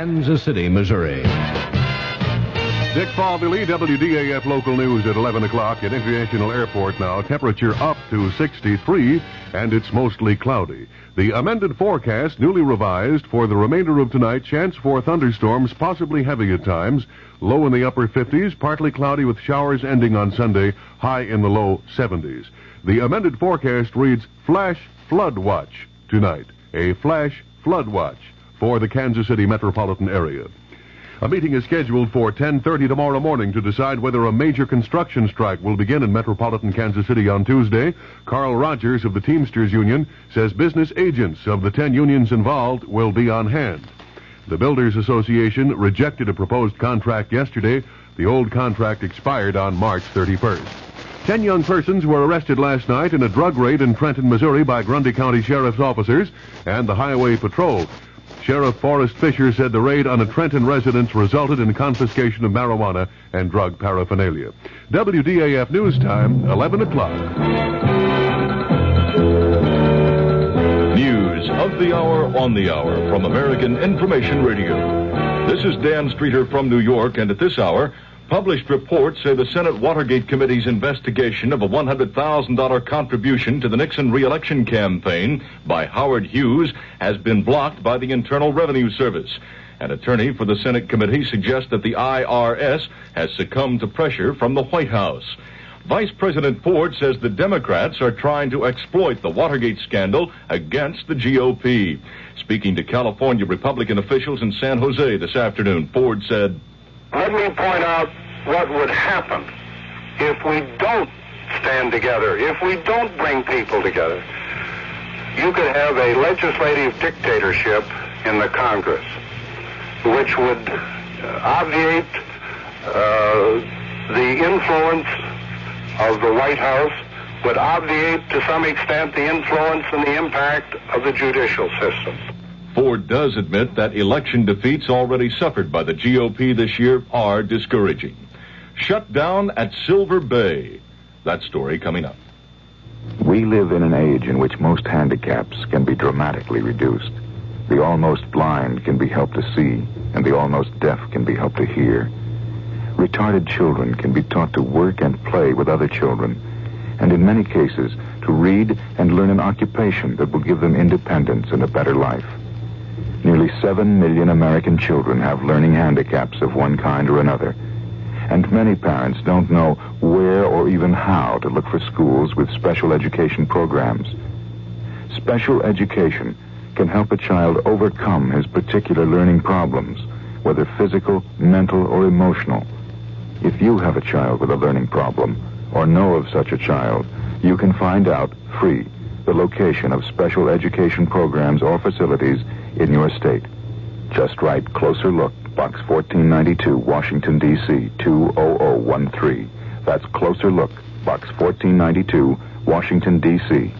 Kansas City, Missouri. Dick Falvey, WDAF local news at 11 o'clock at International Airport now. Temperature up to 63, and it's mostly cloudy. The amended forecast, newly revised for the remainder of tonight, chance for thunderstorms, possibly heavy at times. Low in the upper 50s, partly cloudy with showers ending on Sunday, high in the low 70s. The amended forecast reads flash flood watch tonight. A flash flood watch for the Kansas City metropolitan area. A meeting is scheduled for 10:30 tomorrow morning to decide whether a major construction strike will begin in metropolitan Kansas City on Tuesday. Carl Rogers of the Teamsters Union says business agents of the 10 unions involved will be on hand. The Builders Association rejected a proposed contract yesterday. The old contract expired on March 31st. 10 young persons were arrested last night in a drug raid in Trenton, Missouri by Grundy County Sheriff's officers and the Highway Patrol. Sheriff Forrest Fisher said the raid on a Trenton residence resulted in confiscation of marijuana and drug paraphernalia. WDAF News Time, 11 o'clock. News of the hour, on the hour, from American Information Radio. This is Dan Streeter from New York, and at this hour, published reports say the Senate Watergate Committee's investigation of a $100,000 contribution to the Nixon re-election campaign by Howard Hughes has been blocked by the Internal Revenue Service. An attorney for the Senate committee suggests that the IRS has succumbed to pressure from the White House. Vice President Ford says the Democrats are trying to exploit the Watergate scandal against the GOP. Speaking to California Republican officials in San Jose this afternoon, Ford said, "Let me point out what would happen if we don't stand together, if we don't bring people together. You could have a legislative dictatorship in the Congress, which would obviate the influence of the White House, would obviate to some extent the influence and the impact of the judicial system." Ford does admit that election defeats already suffered by the GOP this year are discouraging. Shut down at Silver Bay. That story coming up. We live in an age in which most handicaps can be dramatically reduced. The almost blind can be helped to see, and the almost deaf can be helped to hear. Retarded children can be taught to work and play with other children, and in many cases to read and learn an occupation that will give them independence and a better life. Nearly 7 million American children have learning handicaps of one kind or another, and many parents don't know where or even how to look for schools with special education programs. Special education can help a child overcome his particular learning problems, whether physical, mental, or emotional. If you have a child with a learning problem, or know of such a child, you can find out, free, the location of special education programs or facilities in your state. Just write "Closer Look," Box 1492, Washington, D.C., 20013. That's "Closer Look," Box 1492, Washington, D.C.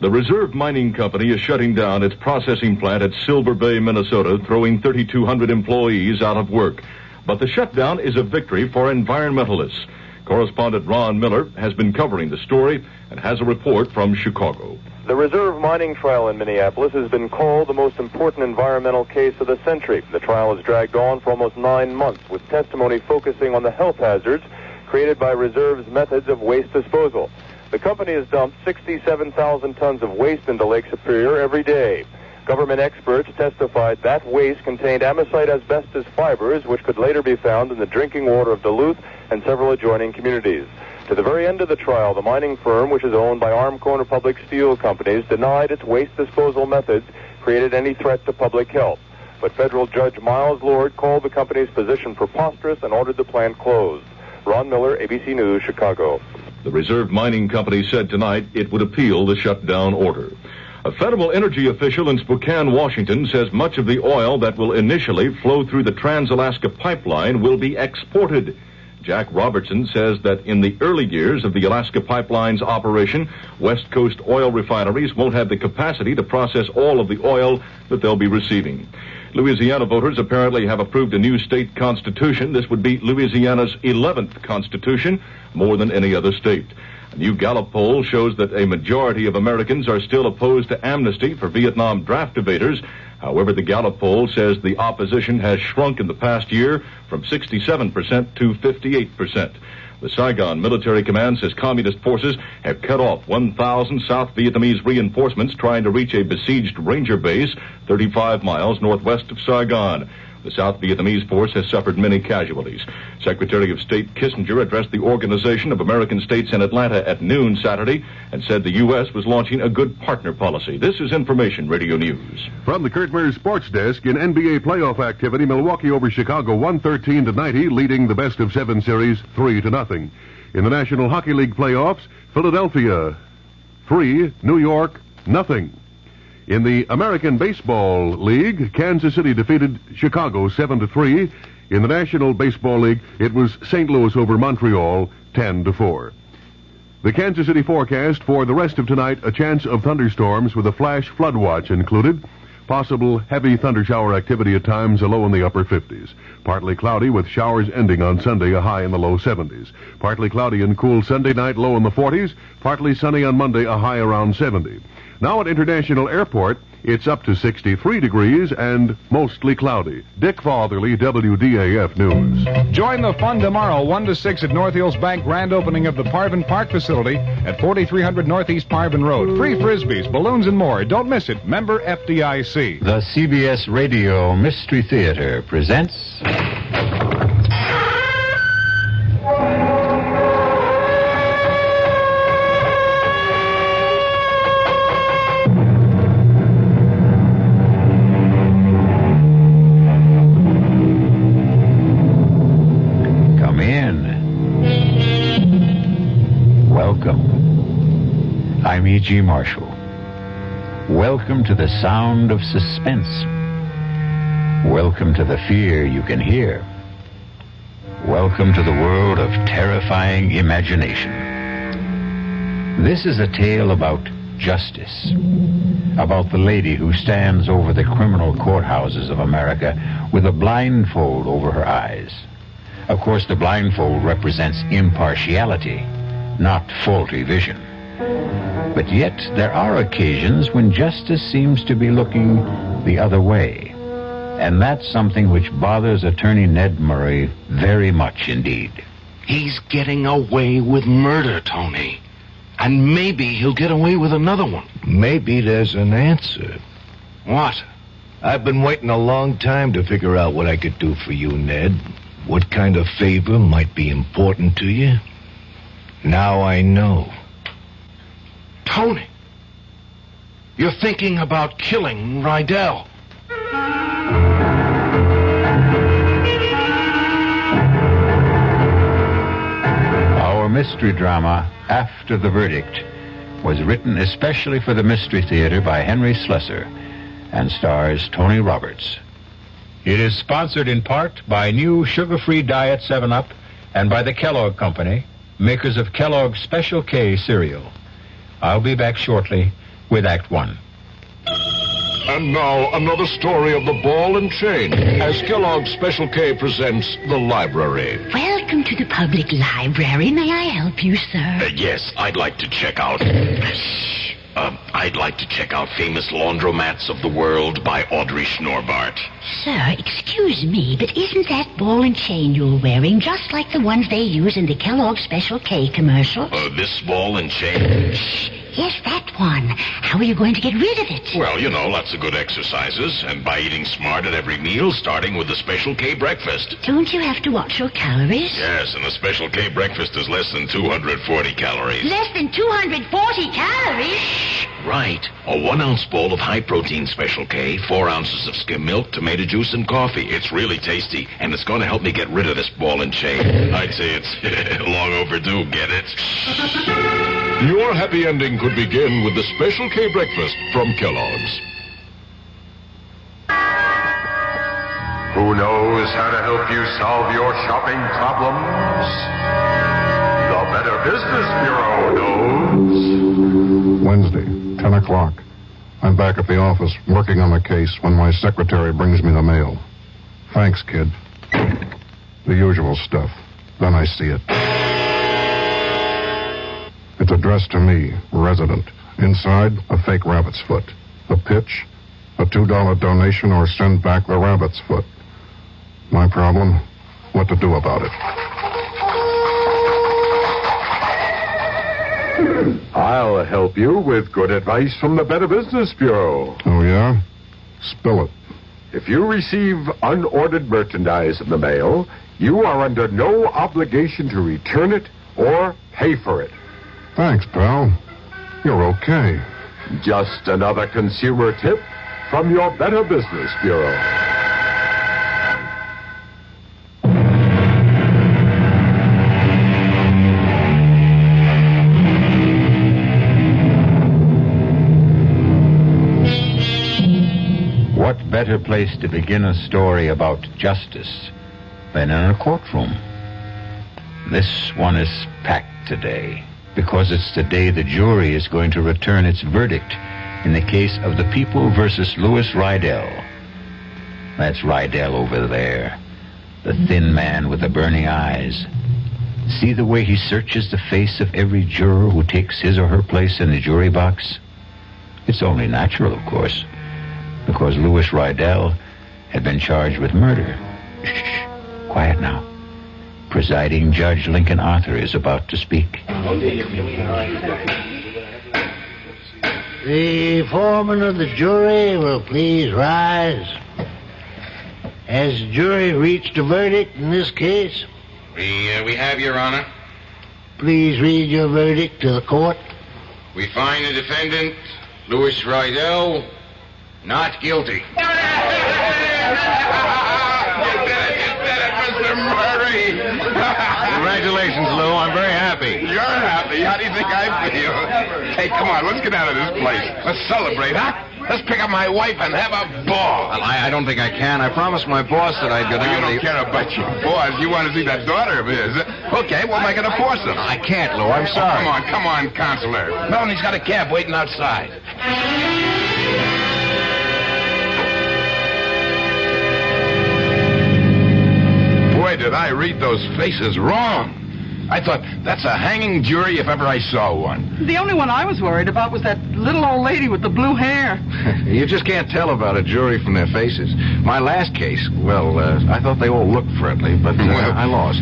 The Reserve Mining Company is shutting down its processing plant at Silver Bay, Minnesota, throwing 3,200 employees out of work. But the shutdown is a victory for environmentalists. Correspondent Ron Miller has been covering the story and has a report from Chicago. The Reserve mining trial in Minneapolis has been called the most important environmental case of the century. The trial has dragged on for almost 9 months, with testimony focusing on the health hazards created by Reserve's methods of waste disposal. The company has dumped 67,000 tons of waste into Lake Superior every day. Government experts testified that waste contained amosite asbestos fibers, which could later be found in the drinking water of Duluth and several adjoining communities. To the very end of the trial, the mining firm, which is owned by Armco and Republic Steel Companies, denied its waste disposal methods created any threat to public health. But federal Judge Miles Lord called the company's position preposterous and ordered the plant closed. Ron Miller, ABC News, Chicago. The Reserve Mining Company said tonight it would appeal the shutdown order. A federal energy official in Spokane, Washington, says much of the oil that will initially flow through the Trans-Alaska Pipeline will be exported. Jack Robertson says that in the early years of the Alaska Pipeline's operation, West Coast oil refineries won't have the capacity to process all of the oil that they'll be receiving. Louisiana voters apparently have approved a new state constitution. This would be Louisiana's 11th constitution, more than any other state. A new Gallup poll shows that a majority of Americans are still opposed to amnesty for Vietnam draft evaders. However, the Gallup poll says the opposition has shrunk in the past year from 67% to 58%. The Saigon Military Command says communist forces have cut off 1,000 South Vietnamese reinforcements trying to reach a besieged ranger base 35 miles northwest of Saigon. The South Vietnamese force has suffered many casualties. Secretary of State Kissinger addressed the Organization of American States in Atlanta at noon Saturday and said the U.S. was launching a good partner policy. This is Information Radio News. From the Kurt Mears Sports Desk, in NBA playoff activity, Milwaukee over Chicago 113-90, leading the best-of-7 series 3-0. In the National Hockey League playoffs, Philadelphia 3, New York 0. In the American Baseball League, Kansas City defeated Chicago 7-3. In the National Baseball League, it was St. Louis over Montreal 10-4. The Kansas City forecast for the rest of tonight, a chance of thunderstorms with a flash flood watch included. Possible heavy thunder shower activity at times, a low in the upper 50s. Partly cloudy with showers ending on Sunday, a high in the low 70s. Partly cloudy and cool Sunday night, low in the 40s. Partly sunny on Monday, a high around 70. Now at International Airport, it's up to 63 degrees and mostly cloudy. Dick Fatherly, WDAF News. Join the fun tomorrow, 1 to 6 at North Hills Bank, grand opening of the Parvin Park facility at 4300 Northeast Parvin Road. Free frisbees, balloons, and more. Don't miss it. Member FDIC. The CBS Radio Mystery Theater presents... I'm E.G. Marshall. Welcome to the sound of suspense. Welcome to the fear you can hear. Welcome to the world of terrifying imagination. This is a tale about justice, about the lady who stands over the criminal courthouses of America with a blindfold over her eyes. Of course, the blindfold represents impartiality, not faulty vision. But yet, there are occasions when justice seems to be looking the other way. And that's something which bothers Attorney Ned Murray very much indeed. He's getting away with murder, Tony. And maybe he'll get away with another one. Maybe there's an answer. What? I've been waiting a long time to figure out what I could do for you, Ned. What kind of favor might be important to you? Now I know. Tony, you're thinking about killing Rydell. Our mystery drama, After the Verdict, was written especially for the Mystery Theater by Henry Slessor and stars Tony Roberts. It is sponsored in part by new sugar-free Diet 7-Up and by the Kellogg Company, makers of Kellogg's Special K cereal. I'll be back shortly with Act One. And now, another story of the ball and chain, as Kellogg's Special K presents The Library. Welcome to the public library. May I help you, sir? Yes, I'd like to check out... I'd like to check out Famous Laundromats of the World by Audrey Schnorbart. Sir, excuse me, but isn't that ball and chain you're wearing just like the ones they use in the Kellogg's Special K commercials? This ball and chain? Yes, that one. How are you going to get rid of it? Well, you know, lots of good exercises, and by eating smart at every meal, starting with the Special K breakfast. Don't you have to watch your calories? Yes, and the Special K breakfast is less than 240 calories. Less than 240 calories? Right. A 1-ounce bowl of high-protein Special K, 4 ounces of skim milk, tomato juice, and coffee. It's really tasty, and it's going to help me get rid of this ball and chain. I'd say it's long overdue, get it? Your happy ending could begin with the Special K breakfast from Kellogg's. Who knows how to help you solve your shopping problems? The Better Business Bureau knows. Wednesday, 10 o'clock. I'm back at the office working on the case when my secretary brings me the mail. Thanks, kid. The usual stuff. Then I see it. It's addressed to me, resident. Inside, a fake rabbit's foot. The pitch, a $2 donation, or send back the rabbit's foot. My problem, what to do about it. I'll help you with good advice from the Better Business Bureau. Oh, yeah? Spill it. If you receive unordered merchandise in the mail, you are under no obligation to return it or pay for it. Thanks, pal. You're okay. Just another consumer tip from your Better Business Bureau. What better place to begin a story about justice than in a courtroom? This one is packed today because it's the day the jury is going to return its verdict in the case of the People versus Louis Rydell. That's Rydell over there, the thin man with the burning eyes. See the way he searches the face of every juror who takes his or her place in the jury box? It's only natural, of course, because Louis Rydell had been charged with murder. Shh, quiet now. Presiding Judge Lincoln Arthur is about to speak. The foreman of the jury will please rise. Has the jury reached a verdict in this case? We have, Your Honor. Please read your verdict to the court. We find the defendant, Louis Rydell, not guilty. You did it, Mr. Murray. Congratulations, Lou. I'm very happy. You're happy. How do you think I feel? Hey, come on, let's get out of this place. Let's celebrate, huh? Let's pick up my wife and have a ball. Well, I don't think I can. I promised my boss that I'd go down You don't care about your boss. You want to see that daughter of his. Okay, we'll make it a foursome. I can't, Lou. I'm sorry. Oh, come on, Counselor. Melanie's got a cab waiting outside. Boy, did I read those faces wrong. I thought, that's a hanging jury if ever I saw one. The only one I was worried about was that little old lady with the blue hair. You just can't tell about a jury from their faces. My last case, well, I thought they all looked friendly, but I lost.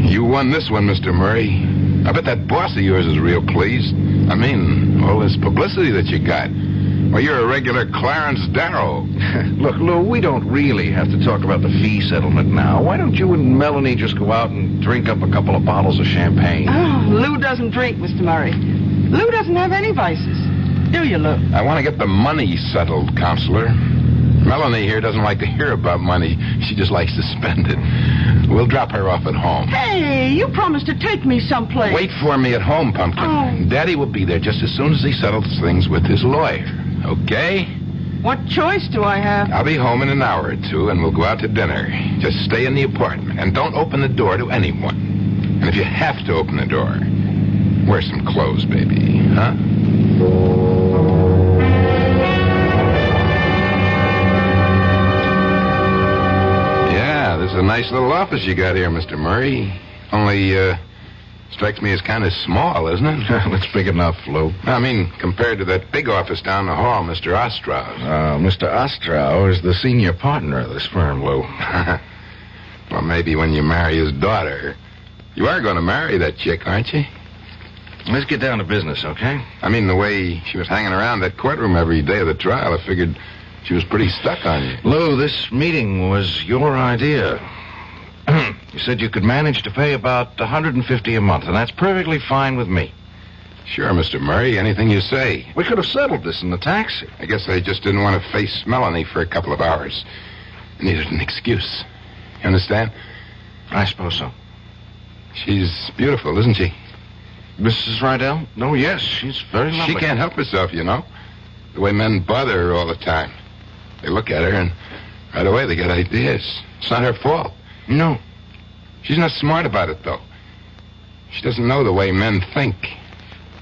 You won this one, Mr. Murray. I bet that boss of yours is real pleased. I mean, all this publicity that you got. Well, you're a regular Clarence Darrow. Look, Lou, we don't really have to talk about the fee settlement now. Why don't you and Melanie just go out and drink up a couple of bottles of champagne? Oh, Lou doesn't drink, Mr. Murray. Lou doesn't have any vices. Do you, Lou? I want to get the money settled, Counselor. Melanie here doesn't like to hear about money. She just likes to spend it. We'll drop her off at home. Hey, you promised to take me someplace. Wait for me at home, Pumpkin. Oh. Daddy will be there just as soon as he settles things with his lawyer. Okay? What choice do I have? I'll be home in an hour or two, and we'll go out to dinner. Just stay in the apartment, and don't open the door to anyone. And if you have to open the door, wear some clothes, baby. Huh? Yeah, this is a nice little office you got here, Mr. Murray. Only, strikes me as kind of small, isn't it? It's big enough, Lou. I mean, compared to that big office down the hall, Mr. Ostraw's. Mr. Ostrow is the senior partner of this firm, Lou. Well, maybe when you marry his daughter. You are going to marry that chick, aren't you? Let's get down to business, okay? I mean, the way she was hanging around that courtroom every day of the trial, I figured she was pretty stuck on you. Lou, this meeting was your idea. You said you could manage to pay about $150 a month, and that's perfectly fine with me. Sure, Mr. Murray, anything you say. We could have settled this in the taxi. I guess I just didn't want to face Melanie for a couple of hours. I needed an excuse. You understand? I suppose so. She's beautiful, isn't she? Mrs. Rydell? No, yes, she's very lovely. She can't help herself, you know. The way men bother her all the time. They look at her, and right away they get ideas. It's not her fault. No. She's not smart about it, though. She doesn't know the way men think.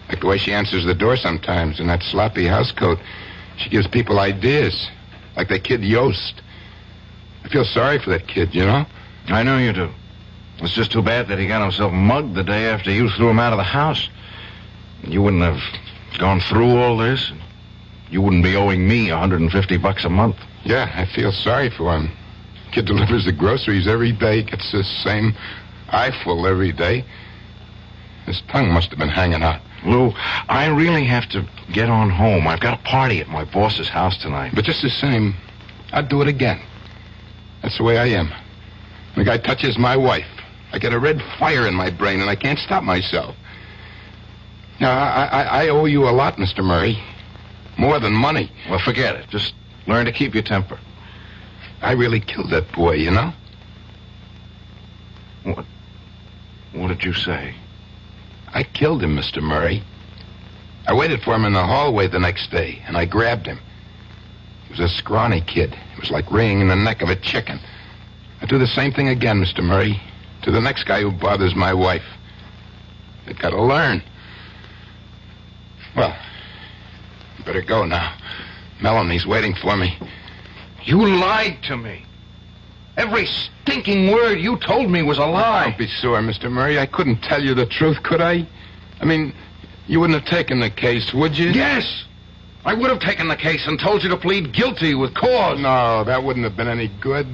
Like the way she answers the door sometimes in that sloppy housecoat. She gives people ideas. Like that kid Yost. I feel sorry for that kid, you know? I know you do. It's just too bad that he got himself mugged the day after you threw him out of the house. You wouldn't have gone through all this. you wouldn't be owing me $150 a month. Yeah, I feel sorry for him. Kid delivers the groceries every day, gets the same eyeful every day. His tongue must have been hanging out. Lou, I really have to get on home. I've got a party at my boss's house tonight. But just the same, I'd do it again. That's the way I am. The guy touches my wife, I get a red fire in my brain, and I can't stop myself. Now, I owe you a lot, Mr. Murray. More than money. Well, forget it. Just learn to keep your temper. I really killed that boy, you know? What did you say? I killed him, Mr. Murray. I waited for him in the hallway the next day, and I grabbed him. He was a scrawny kid. It was like wringing the neck of a chicken. I'd do the same thing again, Mr. Murray, to the next guy who bothers my wife. They've got to learn. Well, you better go now. Melanie's waiting for me. You lied to me. Every stinking word you told me was a lie. Don't be sore, Mr. Murray. I couldn't tell you the truth, could I? I mean, you wouldn't have taken the case, would you? Yes! I would have taken the case and told you to plead guilty with cause. No, that wouldn't have been any good.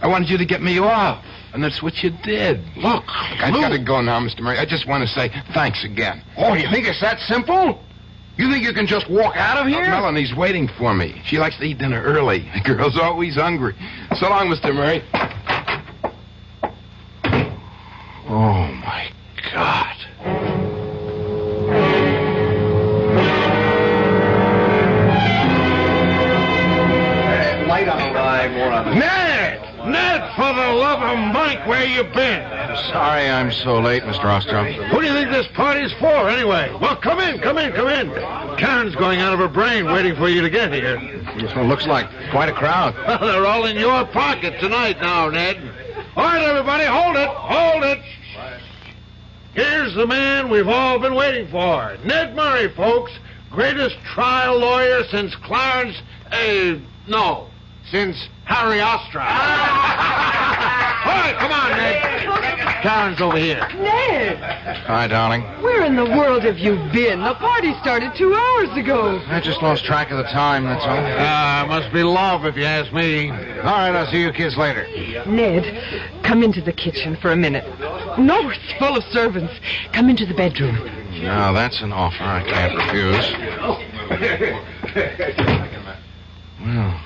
I wanted you to get me off, and that's what you did. Look, I've got to go now, Mr. Murray. I just want to say thanks again. Oh, you think it's that simple? You think you can just walk out of here? Melanie's waiting for me. She likes to eat dinner early. The girl's always hungry. So long, Mr. Murray. Oh, my God. Light on the line, more on the... Ned, for the love of Mike, where you been? Sorry I'm so late, Mr. Ostrom. Who do you think this party's for, anyway? Well, come in. Karen's going out of her brain waiting for you to get here. This one looks like quite a crowd. Well, they're all in your pocket tonight now, Ned. All right, everybody, hold it. Here's the man we've all been waiting for. Ned Murray, folks. Greatest trial lawyer since Clarence... since Harry Ostrom. All right, come on, Ned. Karen's over here. Ned! Hi, darling. Where in the world have you been? The party started 2 hours ago. I just lost track of the time, that's all. Must be love, if you ask me. All right, I'll see you kids later. Ned, come into the kitchen for a minute. No, it's full of servants. Come into the bedroom. Now, that's an offer I can't refuse. Well,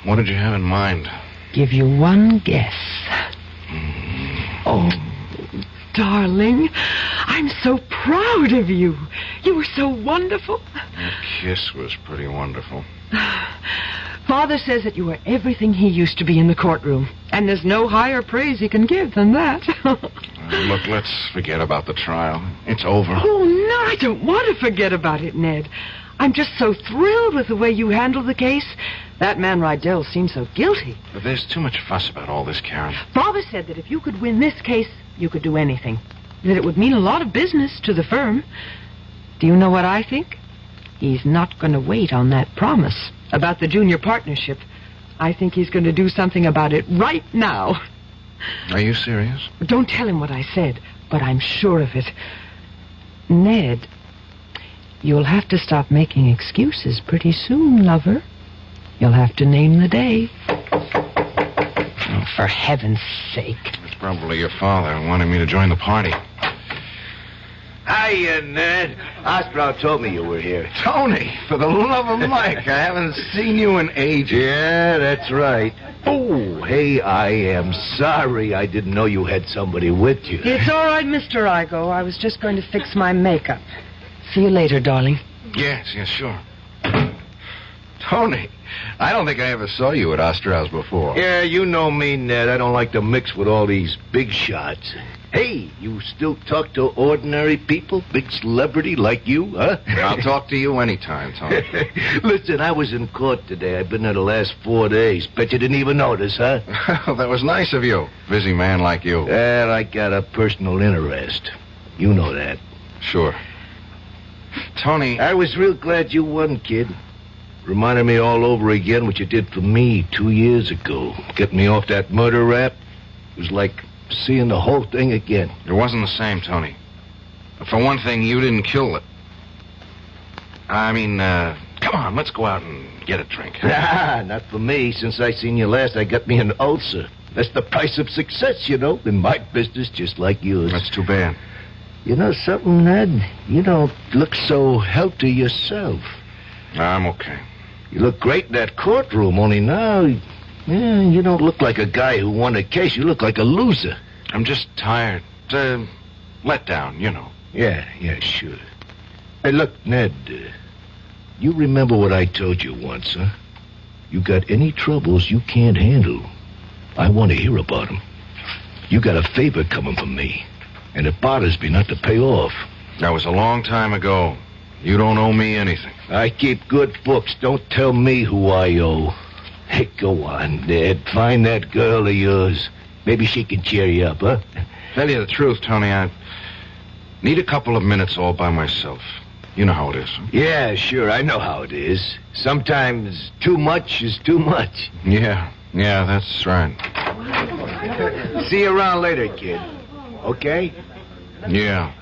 what did you have in mind? Give you one guess. Oh, darling, I'm so proud of you. You were so wonderful. That kiss was pretty wonderful. Father says that you were everything he used to be in the courtroom, and there's no higher praise he can give than that. Look, let's forget about the trial. It's over. Oh, no, I don't want to forget about it, Ned. I'm just so thrilled with the way you handled the case. That man Rydell seems so guilty. But there's too much fuss about all this, Karen. Father said that if you could win this case, you could do anything. That it would mean a lot of business to the firm. Do you know what I think? He's not going to wait on that promise about the junior partnership. I think he's going to do something about it right now. Are you serious? Don't tell him what I said, but I'm sure of it. Ned, you'll have to stop making excuses pretty soon, lover. You'll have to name the day. Oh, for heaven's sake. It's probably your father wanting me to join the party. Hiya, Ned. Ostrom told me you were here. Tony, for the love of Mike, I haven't seen you in ages. Yeah, that's right. Oh, hey, I am sorry. I didn't know you had somebody with you. It's all right, Mr. Igo. I was just going to fix my makeup. See you later, darling. Yes, sure. Tony, I don't think I ever saw you at Ostrow's before. Yeah, you know me, Ned. I don't like to mix with all these big shots. Hey, you still talk to ordinary people? Big celebrity like you, huh? I'll talk to you anytime, Tony. Listen, I was in court today. I've been there the last 4 days. Bet you didn't even notice, huh? Well, that was nice of you. Busy man like you. Well, I got a personal interest. You know that. Sure. Tony... I was real glad you won, kid. Reminded me all over again what you did for me 2 years ago. Getting me off that murder rap. It was like seeing the whole thing again. It wasn't the same, Tony. For one thing, you didn't kill it. I mean, come Come on, let's go out and get a drink. Not for me. Since I seen you last, I got me an ulcer. That's the price of success, you know, in my business, just like yours. That's too bad. You know something, Ned? You don't look so healthy yourself. I'm okay. You look great in that courtroom, only now, you don't look like a guy who won a case. You look like a loser. I'm just tired. Let down, you know. Yeah, sure. Hey, look, Ned, you remember what I told you once, huh? You got any troubles you can't handle, I want to hear about them. You got a favor coming from me, and it bothers me not to pay off. That was a long time ago. You don't owe me anything. I keep good books. Don't tell me who I owe. Hey, go on, Ned. Find that girl of yours. Maybe she can cheer you up, huh? Tell you the truth, Tony, I need a couple of minutes all by myself. You know how it is. Yeah, sure, I know how it is. Sometimes too much is too much. Yeah, that's right. See you around later, kid. Okay? Yeah,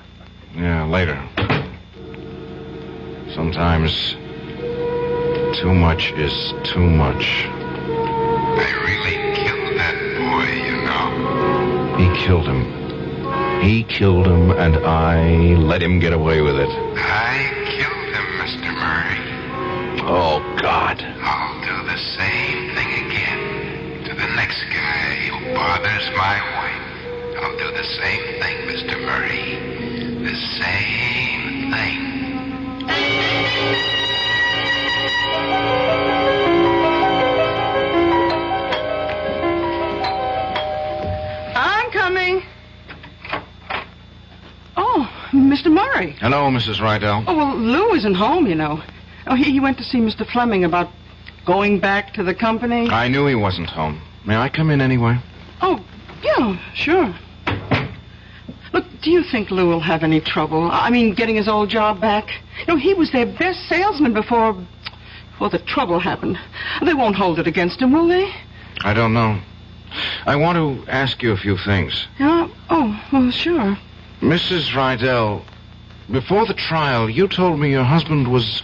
later. Sometimes too much is too much. I really killed that boy, you know. He killed him. He killed him, and I let him get away with it. I killed him, Mr. Murray. Oh, God. I'll do the same thing again to the next guy who bothers my wife. I'll do the same thing, Mr. Murray. The same thing. I'm coming. Oh, Mr. Murray. Hello, Mrs. Rydell. Oh, well, Lou isn't home, you know. Oh, he went to see Mr. Fleming about going back to the company. I knew he wasn't home. May I come in anyway? Oh, yeah, sure. Look, do you think Lou will have any trouble? I mean, getting his old job back? You know, he was their best salesman before the trouble happened. They won't hold it against him, will they? I don't know. I want to ask you a few things. Yeah? Oh, well, sure. Mrs. Rydell, before the trial, you told me your husband was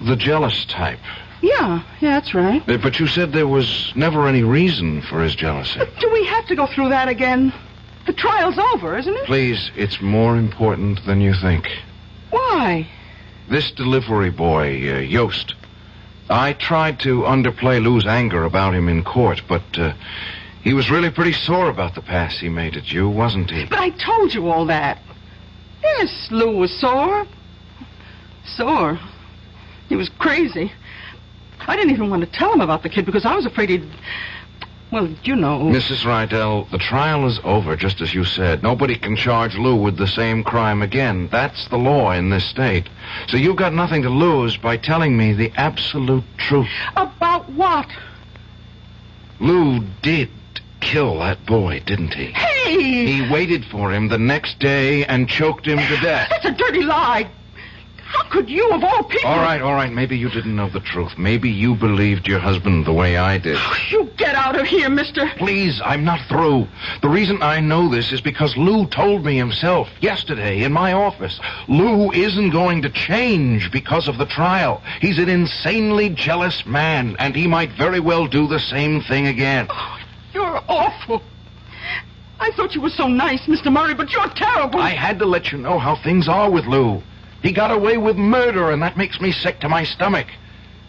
the jealous type. Yeah, that's right. But you said there was never any reason for his jealousy. But do we have to go through that again? The trial's over, isn't it? Please, it's more important than you think. Why? This delivery boy, Yost. I tried to underplay Lou's anger about him in court, but he was really pretty sore about the pass he made at you, wasn't he? But I told you all that. Yes, Lou was sore. Sore. He was crazy. I didn't even want to tell him about the kid because I was afraid he'd... Well, you know... Mrs. Rydell, the trial is over, just as you said. Nobody can charge Lou with the same crime again. That's the law in this state. So you've got nothing to lose by telling me the absolute truth. About what? Lou did kill that boy, didn't he? Hey! He waited for him the next day and choked him to death. That's a dirty lie. How could you, of all people... All right. Maybe you didn't know the truth. Maybe you believed your husband the way I did. Oh, you get out of here, mister. Please, I'm not through. The reason I know this is because Lou told me himself yesterday in my office. Lou isn't going to change because of the trial. He's an insanely jealous man, and he might very well do the same thing again. Oh, you're awful. I thought you were so nice, Mr. Murray, but you're terrible. I had to let you know how things are with Lou. He got away with murder, and that makes me sick to my stomach.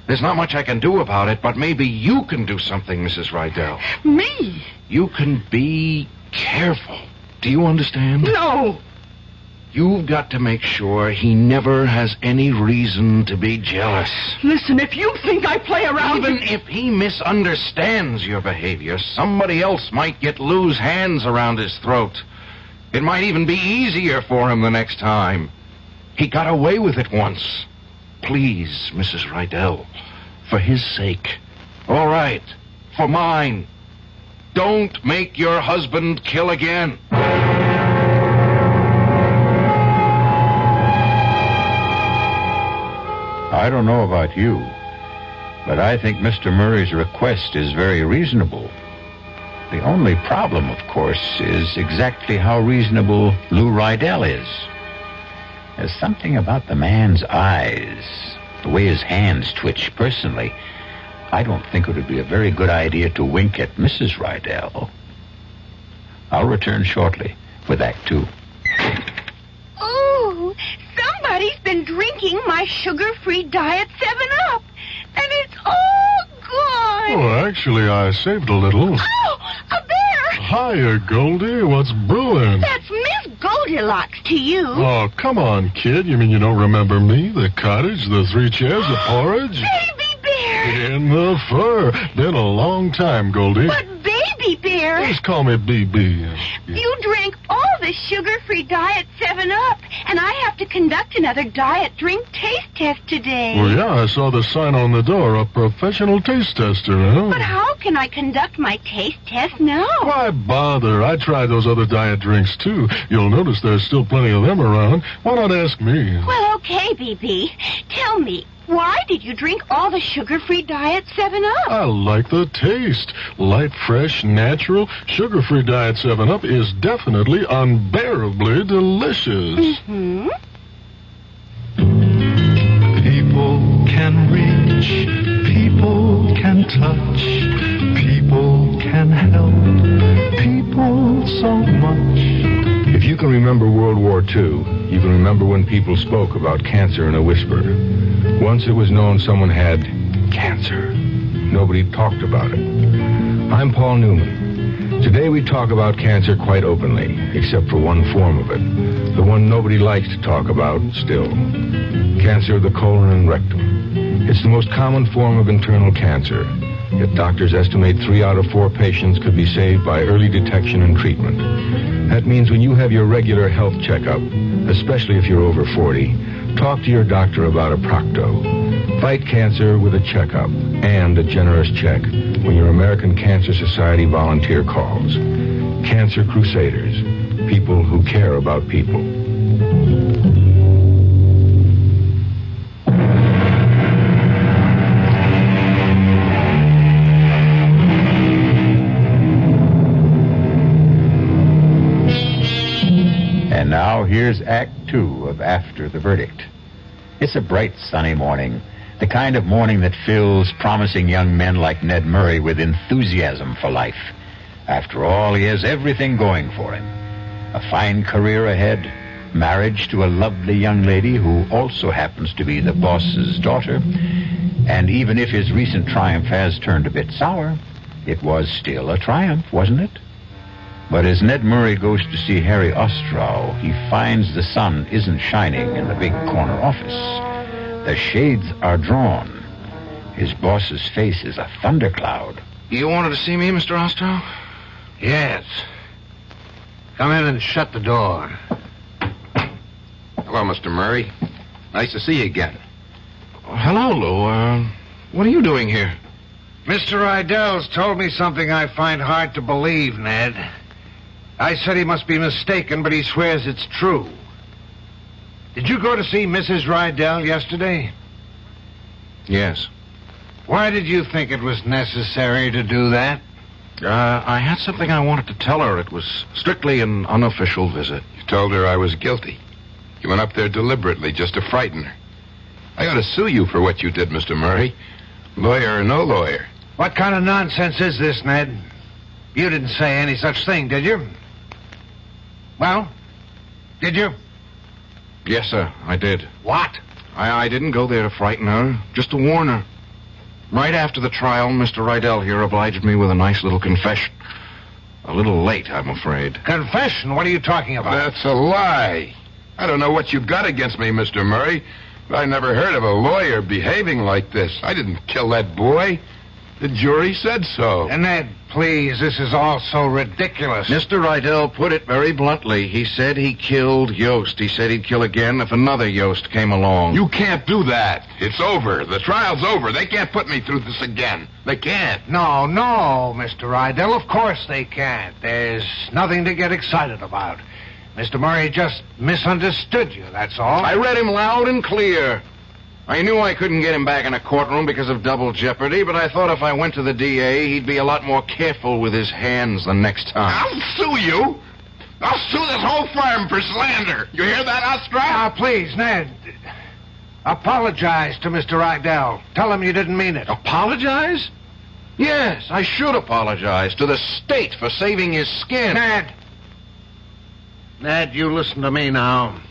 There's not much I can do about it, but maybe you can do something, Mrs. Rydell. Me? You can be careful. Do you understand? No. You've got to make sure he never has any reason to be jealous. Listen, if you think I play around... Even if he misunderstands your behavior, somebody else might get Lou's hands around his throat. It might even be easier for him the next time. He got away with it once. Please, Mrs. Rydell, for his sake. All right, for mine. Don't make your husband kill again. I don't know about you, but I think Mr. Murray's request is very reasonable. The only problem, of course, is exactly how reasonable Lou Rydell is. There's something about the man's eyes, The way his hands twitch, personally, I don't think it would be a very good idea to wink at Mrs. Rydell. I'll return shortly with Act 2. Oh, somebody's been drinking my sugar-free diet 7-Up, and it's all gone. Oh, actually, I saved a little. Oh, a bear! Hiya, Goldie. What's brewing? That's Miss Goldilocks to you. Oh, come on, kid. You mean you don't remember me? The cottage, the 3 chairs, the porridge? Baby bear! In the fur. Been a long time, Goldie. But Baby Bear... Just call me BB. You drank all the sugar-free diet 7-Up, and I have to conduct another diet drink taste test today. Well, yeah, I saw the sign on the door, a professional taste tester, huh? But how can I conduct my taste test now? Why bother? I tried those other diet drinks, too. You'll notice there's still plenty of them around. Why not ask me? Well, okay, BB. Tell me, why did you drink all the sugar-free diet 7-Up? I like the taste. Light, fresh, natural. Sugar-free diet 7-Up is definitely unbearably delicious. Mm-hmm. People can reach, people can touch, people can help, people so much. If you can remember World War II, you can remember when people spoke about cancer in a whisper. Once it was known someone had cancer. Nobody talked about it. I'm Paul Newman. Today we talk about cancer quite openly, except for one form of it. The one nobody likes to talk about still. Cancer of the colon and rectum. It's the most common form of internal cancer. Yet doctors estimate 3 out of 4 patients could be saved by early detection and treatment. That means when you have your regular health checkup, especially if you're over 40, talk to your doctor about a Procto. Fight cancer with a checkup and a generous check when your American Cancer Society volunteer calls. Cancer Crusaders. People who care about people. And now here's Act 2 of After the Verdict. It's a bright, sunny morning. The kind of morning that fills promising young men like Ned Murray with enthusiasm for life. After all, he has everything going for him. A fine career ahead, marriage to a lovely young lady who also happens to be the boss's daughter, and even if his recent triumph has turned a bit sour, it was still a triumph, wasn't it? But as Ned Murray goes to see Harry Ostrow, he finds the sun isn't shining in the big corner office. The shades are drawn. His boss's face is a thundercloud. You wanted to see me, Mr. Ostrow? Yes. Come in and shut the door. Hello, Mr. Murray. Nice to see you again. Hello, Lou. What are you doing here? Mr. Rydell's told me something I find hard to believe, Ned. I said he must be mistaken, but he swears it's true. Did you go to see Mrs. Rydell yesterday? Yes. Why did you think it was necessary to do that? I had something I wanted to tell her. It was strictly an unofficial visit. You told her I was guilty. You went up there deliberately just to frighten her. I ought to sue you for what you did, Mr. Murray. Lawyer or no lawyer. What kind of nonsense is this, Ned? You didn't say any such thing, did you? Well, did you? Yes, sir, I did. What? I didn't go there to frighten her, just to warn her. Right after the trial, Mr. Rydell here obliged me with a nice little confession. A little late, I'm afraid. Confession? What are you talking about? That's a lie. I don't know what you've got against me, Mr. Murray, but I never heard of a lawyer behaving like this. I didn't kill that boy. The jury said so. And Ned, please, this is all so ridiculous. Mr. Rydell put it very bluntly. He said he killed Yost. He said he'd kill again if another Yost came along. You can't do that. It's over. The trial's over. They can't put me through this again. They can't. No, Mr. Rydell, of course they can't. There's nothing to get excited about. Mr. Murray just misunderstood you, that's all. I read him loud and clear. I knew I couldn't get him back in a courtroom because of double jeopardy, but I thought if I went to the DA, he'd be a lot more careful with his hands the next time. I'll sue you. I'll sue this whole firm for slander. You hear that, Ostrow? Now, please, Ned. Apologize to Mr. Rydell. Tell him you didn't mean it. Apologize? Yes, I should apologize to the state for saving his skin. Ned, you listen to me now.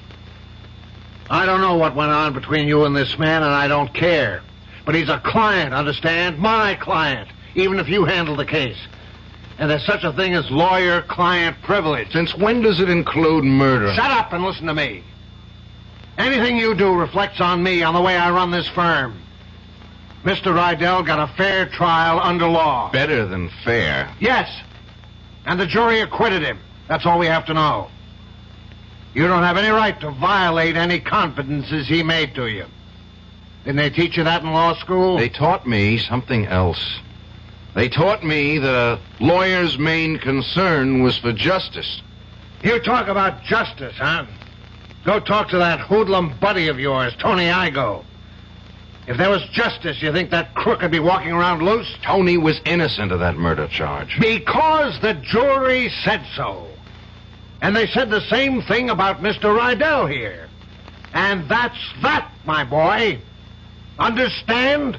I don't know what went on between you and this man, and I don't care. But he's a client, understand? My client, even if you handle the case. And there's such a thing as lawyer-client privilege. Since when does it include murder? Shut up and listen to me. Anything you do reflects on me, on the way I run this firm. Mr. Rydell got a fair trial under law. Better than fair. Yes. And the jury acquitted him. That's all we have to know. You don't have any right to violate any confidences he made to you. Didn't they teach you that in law school? They taught me something else. They taught me that a lawyer's main concern was for justice. You talk about justice, huh? Go talk to that hoodlum buddy of yours, Tony Igo. If there was justice, you think that crook would be walking around loose? Tony was innocent of that murder charge. Because the jury said so. And they said the same thing about Mr. Rydell here. And that's that, my boy. Understand?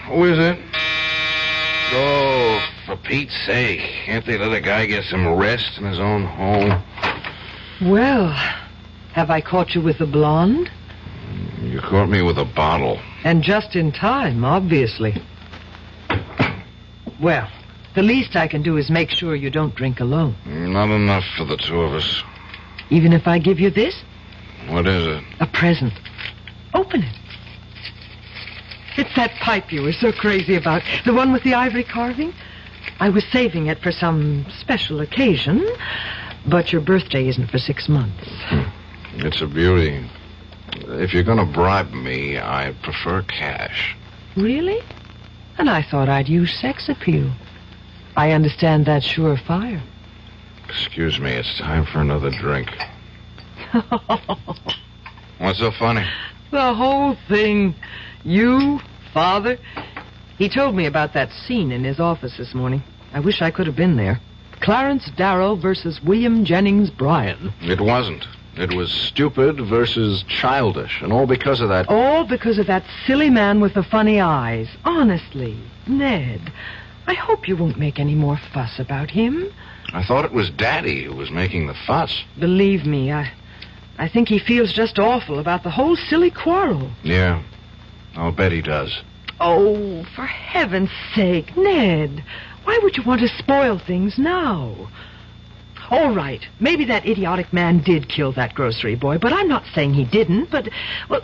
Who is it? Oh, for Pete's sake. Can't they let a guy get some rest in his own home? Well, have I caught you with the blonde? You caught me with a bottle. And just in time, obviously. Well, the least I can do is make sure you don't drink alone. Not enough for the two of us. Even if I give you this? What is it? A present. Open it. It's that pipe you were so crazy about. The one with the ivory carving. I was saving it for some special occasion, but your birthday isn't for 6 months. It's a beauty. If you're going to bribe me, I prefer cash. Really? And I thought I'd use sex appeal. I understand that's surefire. Excuse me, it's time for another drink. What's so funny? The whole thing. You, Father. He told me about that scene in his office this morning. I wish I could have been there. Clarence Darrow versus William Jennings Bryan. It wasn't. It was stupid versus childish, and all because of that... All because of that silly man with the funny eyes. Honestly, Ned, I hope you won't make any more fuss about him. I thought it was Daddy who was making the fuss. Believe me, I think he feels just awful about the whole silly quarrel. Yeah, I'll bet he does. Oh, for heaven's sake, Ned, why would you want to spoil things now? All right, maybe that idiotic man did kill that grocery boy, but I'm not saying he didn't, but, well,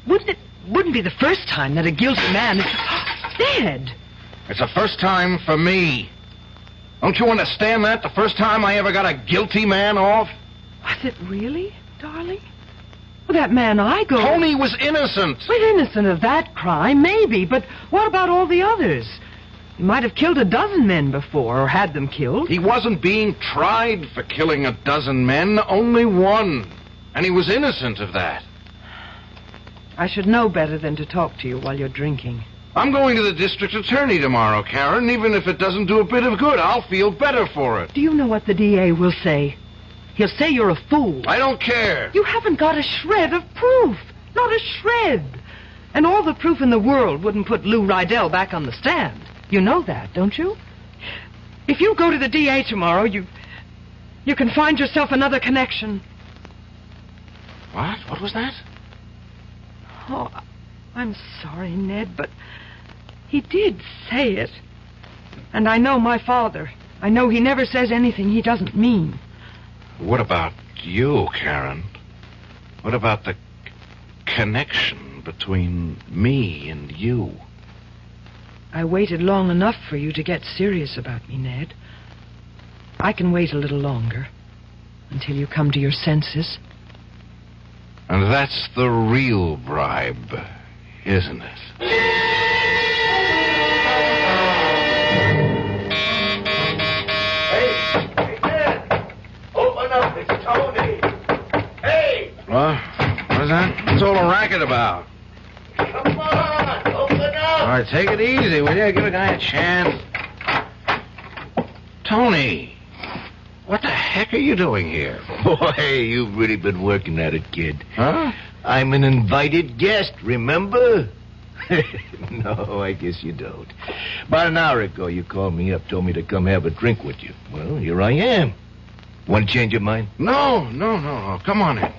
wouldn't be the first time that a guilty man is... Ned! It's the first time for me. Don't you understand that? The first time I ever got a guilty man off? Was it really, darling? Well, that man Igo... Tony was innocent. Well, innocent of that crime, maybe, but what about all the others? He might have killed a dozen men before, or had them killed. He wasn't being tried for killing a dozen men, only one. And he was innocent of that. I should know better than to talk to you while you're drinking. I'm going to the district attorney tomorrow, Karen. Even if it doesn't do a bit of good, I'll feel better for it. Do you know what the DA will say? He'll say you're a fool. I don't care. You haven't got a shred of proof. Not a shred. And all the proof in the world wouldn't put Lou Rydell back on the stand. You know that, don't you? If you go to the DA tomorrow, you can find yourself another connection. What? What was that? Oh, I'm sorry, Ned, but he did say it. And I know my father. I know he never says anything he doesn't mean. What about you, Karen? What about the connection between me and you? I waited long enough for you to get serious about me, Ned. I can wait a little longer, until you come to your senses. And that's the real bribe, isn't it? Hey, Ned! Open up, it's Tony! Hey! What? What is that? What's all the racket about? Come on, open up! All right, take it easy, will you? Give a guy a chance. Tony, what the heck are you doing here? Boy, you've really been working at it, kid. Huh? I'm an invited guest, remember? No, I guess you don't. About an hour ago, you called me up, told me to come have a drink with you. Well, here I am. Want to change your mind? No. Come on in.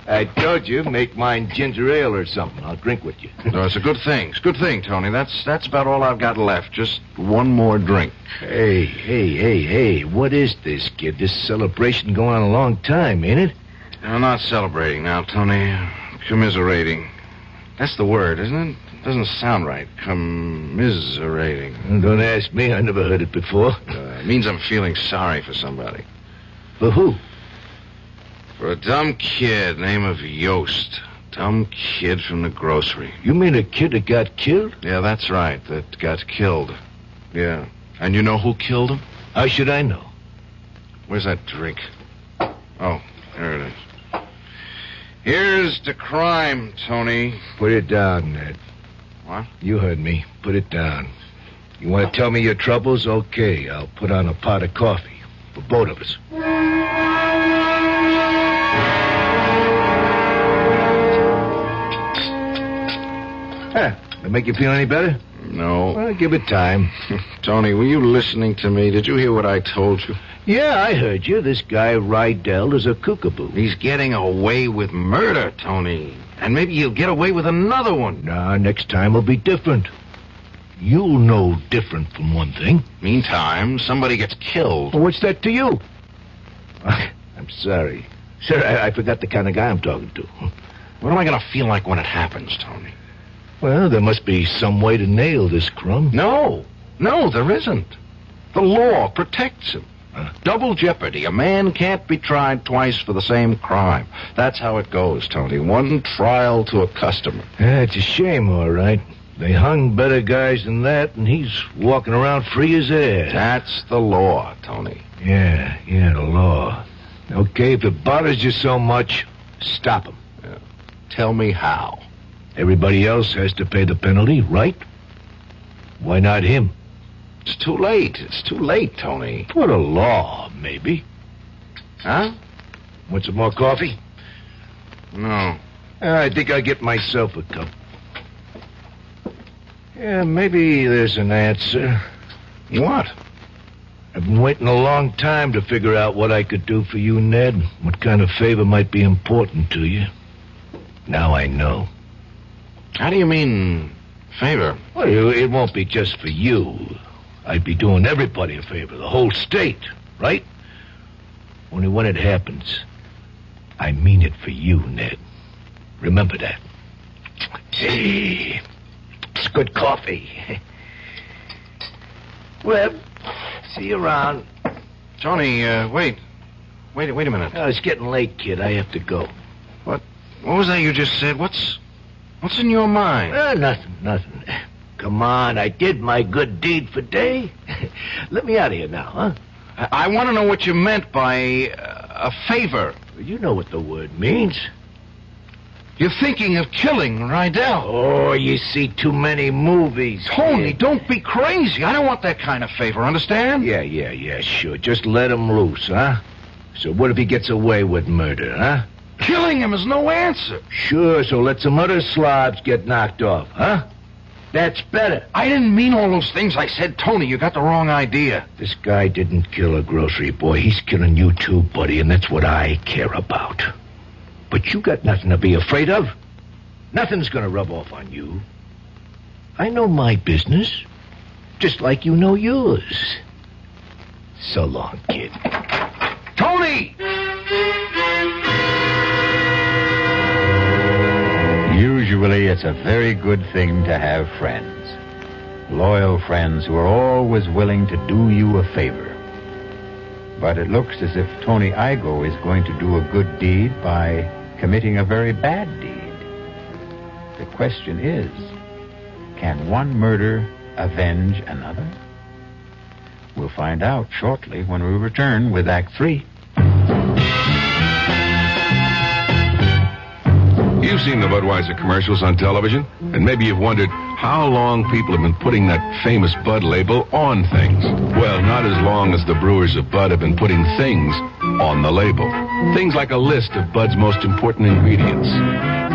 I told you, make mine ginger ale or something. I'll drink with you. No, it's a good thing. It's a good thing, Tony. That's about all I've got left. Just one more drink. Hey. What is this, kid? This celebration going on a long time, ain't it? I'm not celebrating now, Tony. Commiserating. That's the word, isn't it? Doesn't sound right. Commiserating. Don't ask me. I never heard it before. It means I'm feeling sorry for somebody. For who? For a dumb kid named of Yost. Dumb kid from the grocery. You mean a kid that got killed? Yeah, that's right. That got killed. Yeah. And you know who killed him? How should I know? Where's that drink? Oh, there it is. Here's the crime, Tony. Put it down, Ned. What? You heard me. Put it down. You want to tell me your troubles? Okay, I'll put on a pot of coffee for both of us. That make you feel any better? No. Well, give it time. Tony, were you listening to me? Did you hear what I told you? Yeah, I heard you. This guy Rydell is a kookaboo. He's getting away with murder, Tony. And maybe he'll get away with another one. Nah, next time will be different. You'll know different from one thing. Meantime, somebody gets killed. Well, what's that to you? I'm sorry. Sir, I forgot the kind of guy I'm talking to. What am I going to feel like when it happens, Tony? Well, there must be some way to nail this crumb. No, there isn't. The law protects him. Double jeopardy. A man can't be tried twice for the same crime. That's how it goes, Tony. One trial to a customer. Yeah, it's a shame, all right. They hung better guys than that, and he's walking around free as air. That's the law, Tony. Yeah, the law. Okay, if it bothers you so much, stop him. Yeah. Tell me how. Everybody else has to pay the penalty, right? Why not him? It's too late. It's too late, Tony. For the law, maybe. Huh? Want some more coffee? No. I think I'll get myself a cup. Yeah, maybe there's an answer. What? I've been waiting a long time to figure out what I could do for you, Ned. What kind of favor might be important to you. Now I know. How do you mean, favor? Well, it won't be just for you. I'd be doing everybody a favor, the whole state, right? Only when it happens, I mean it for you, Ned. Remember that. Hey, it's good coffee. Well, see you around. Tony, wait a minute. Oh, it's getting late, kid. I have to go. What was that you just said? What's in your mind? Nothing. Come on, I did my good deed for day. Let me out of here now, huh? I want to know what you meant by a favor. You know what the word means. You're thinking of killing Rydell. Oh, you see too many movies. Tony, don't be crazy. I don't want that kind of favor, understand? Yeah, sure. Just let him loose, huh? So what if he gets away with murder, huh? Killing him is no answer. Sure, so let some other slobs get knocked off, huh? That's better. I didn't mean all those things I said, Tony. You got the wrong idea. This guy didn't kill a grocery boy. He's killing you too, buddy, and that's what I care about. But you got nothing to be afraid of. Nothing's gonna rub off on you. I know my business, just like you know yours. So long, kid. Tony! Usually it's a very good thing to have friends. Loyal friends who are always willing to do you a favor. But it looks as if Tony Igo is going to do a good deed by committing a very bad deed. The question is, can one murder avenge another? We'll find out shortly when we return with Act 3. You've seen the Budweiser commercials on television, and maybe you've wondered, how long people have been putting that famous Bud label on things. Well, not as long as the brewers of Bud have been putting things on the label. Things like a list of Bud's most important ingredients.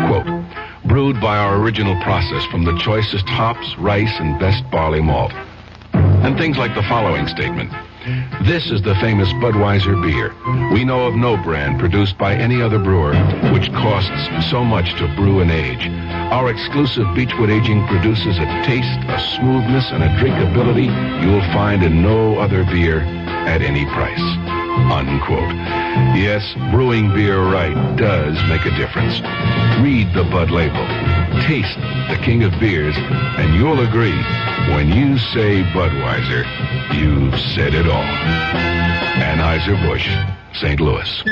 Quote, brewed by our original process from the choicest hops, rice, and best barley malt. And things like the following statement. This is the famous Budweiser beer. We know of no brand produced by any other brewer which costs so much to brew and age. Our exclusive Beechwood aging produces a taste, a smoothness, and a drinkability you'll find in no other beer at any price. Unquote. Yes, brewing beer right does make a difference. Read the Bud label. Taste the king of beers, and you'll agree, when you say Budweiser, you've said it all. Anheuser-Busch, St. Louis.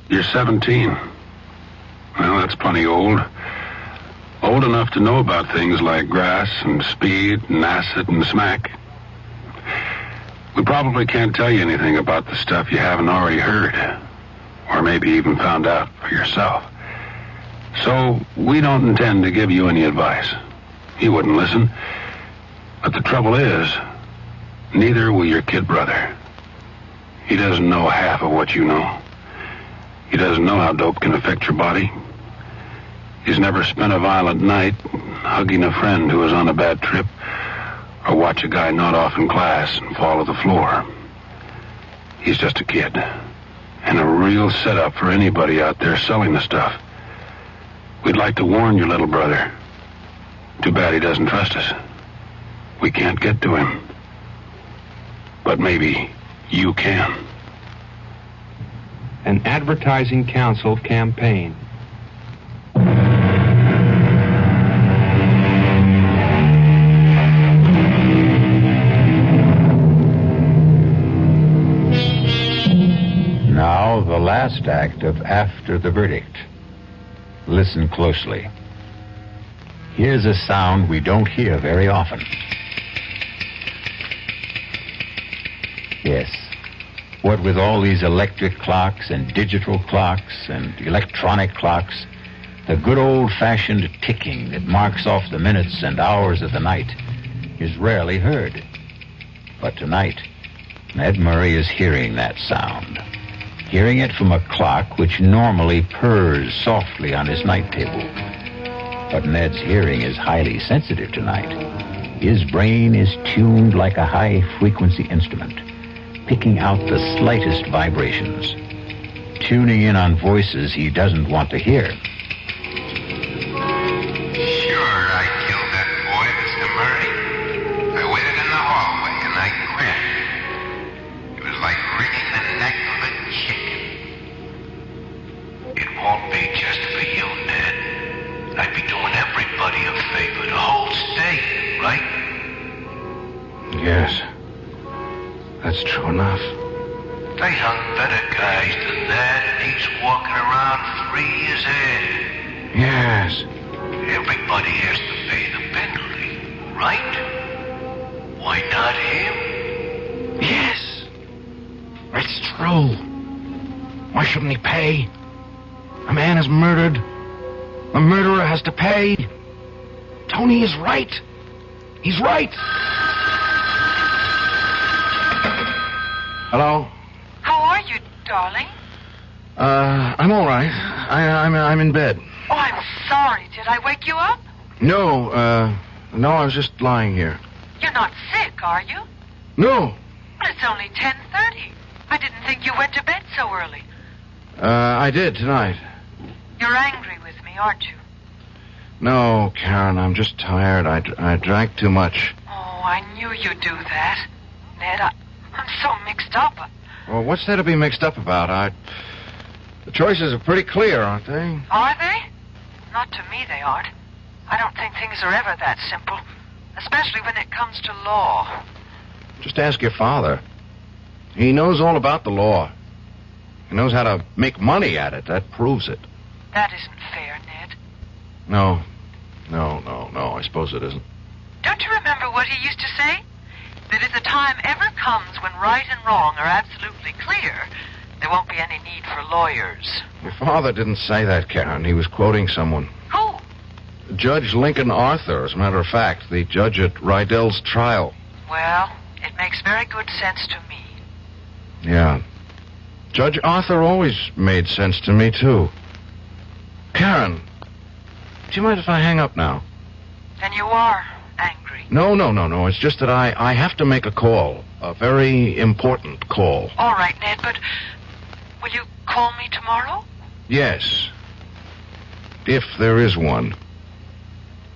You're 17. Well, that's plenty old. Old enough to know about things like grass and speed and acid and smack. We probably can't tell you anything about the stuff you haven't already heard, or maybe even found out for yourself. So, we don't intend to give you any advice. You wouldn't listen. But the trouble is, neither will your kid brother. He doesn't know half of what you know. He doesn't know how dope can affect your body. He's never spent a violent night hugging a friend who was on a bad trip, or watch a guy nod off in class and fall to the floor. He's just a kid, and a real setup for anybody out there selling the stuff. We'd like to warn your little brother. Too bad he doesn't trust us. We can't get to him. But maybe you can. An Advertising Council campaign. Now, the last act of After the Verdict. Listen closely. Here's a sound we don't hear very often. Yes. What with all these electric clocks and digital clocks and electronic clocks, the good old-fashioned ticking that marks off the minutes and hours of the night is rarely heard. But tonight, Ned Murray is hearing that sound. Hearing it from a clock which normally purrs softly on his night table. But Ned's hearing is highly sensitive tonight. His brain is tuned like a high-frequency instrument, picking out the slightest vibrations, tuning in on voices he doesn't want to hear. Sure, I killed that boy, Mr. Murray. I waited in the hallway and I grabbed him. It was like wringing the neck of a chicken. It won't be just for you, Ned. I'd be doing everybody a favor, the whole state, right? Yes. That's true enough. They hung better guys than that, and he's walking around free as air. Yes. Everybody has to pay the penalty, right? Why not him? Yes. It's true. Why shouldn't he pay? A man is murdered. A murderer has to pay. Tony is right. He's right. Hello? How are you, darling? I'm all right. I'm in bed. Oh, I'm sorry. Did I wake you up? No, I was just lying here. You're not sick, are you? No. Well, it's only 10:30. I didn't think you went to bed so early. I did tonight. You're angry with me, aren't you? No, Karen, I'm just tired. I drank too much. Oh, I knew you'd do that. Ned, I'm so mixed up. Well, what's there to be mixed up about? The choices are pretty clear, aren't they? Are they? Not to me, they aren't. I don't think things are ever that simple, especially when it comes to law. Just ask your father. He knows all about the law. He knows how to make money at it. That proves it. That isn't fair, Ned. No, I suppose it isn't. Don't you remember what he used to say? That if the time ever comes when right and wrong are absolutely clear, there won't be any need for lawyers. Your father didn't say that, Karen. He was quoting someone. Who? Judge Lincoln Arthur, as a matter of fact, the judge at Rydell's trial. Well, it makes very good sense to me. Yeah. Judge Arthur always made sense to me, too. Karen, do you mind if I hang up now? Then you are angry. No. It's just that I have to make a call. A very important call. All right, Ned, but will you call me tomorrow? Yes. If there is one.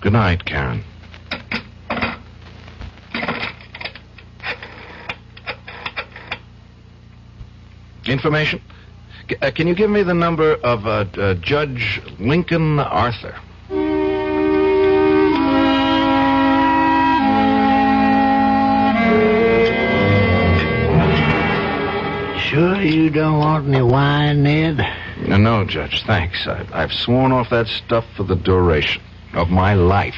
Good night, Karen. Information? Can you give me the number of Judge Lincoln Arthur? Sure you don't want any wine, Ned? No, Judge, thanks. I've sworn off that stuff for the duration of my life.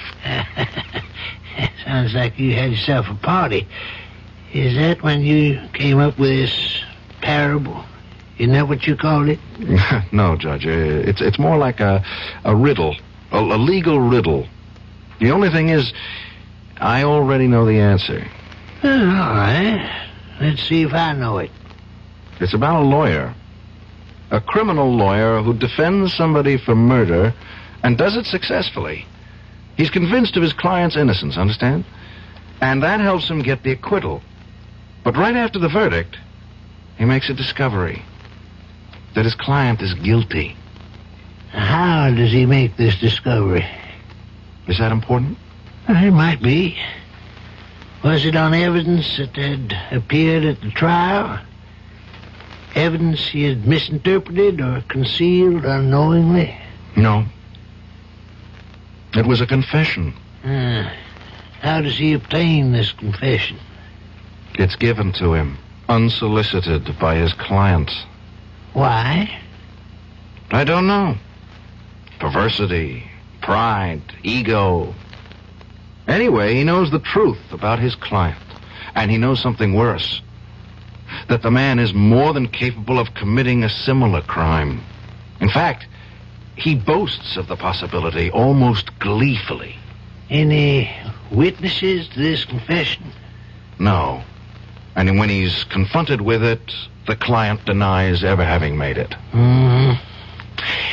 Sounds like you had yourself a party. Is that when you came up with this parable? Isn't that what you called it? No, Judge. It's more like a riddle, a legal riddle. The only thing is, I already know the answer. All right. Let's see if I know it. It's about a lawyer. A criminal lawyer who defends somebody for murder and does it successfully. He's convinced of his client's innocence, understand? And that helps him get the acquittal. But right after the verdict, he makes a discovery that his client is guilty. How does he make this discovery? Is that important? It might be. Was it on evidence that had appeared at the trial? Evidence he had misinterpreted or concealed unknowingly? No. It was a confession. How does he obtain this confession? It's given to him, unsolicited by his client. Why? I don't know. Perversity, pride, ego. Anyway, he knows the truth about his client. And he knows something worse. That the man is more than capable of committing a similar crime. In fact, he boasts of the possibility almost gleefully. Any witnesses to this confession? No. And when he's confronted with it, the client denies ever having made it.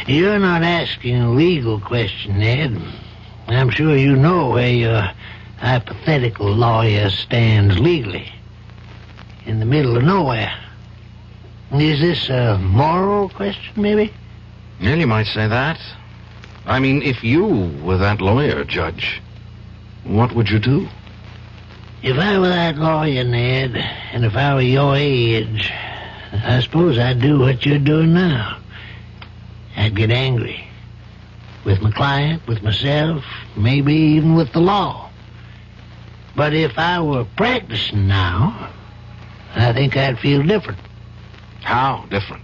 You're not asking a legal question, Ned. I'm sure you know where your hypothetical lawyer stands legally. In the middle of nowhere. Is this a moral question, maybe? Well, you might say that. I mean, if you were that lawyer, Judge, what would you do? If I were that lawyer, Ned, and if I were your age, I suppose I'd do what you're doing now. I'd get angry. With my client, with myself, maybe even with the law. But if I were practicing now, I think I'd feel different. How different?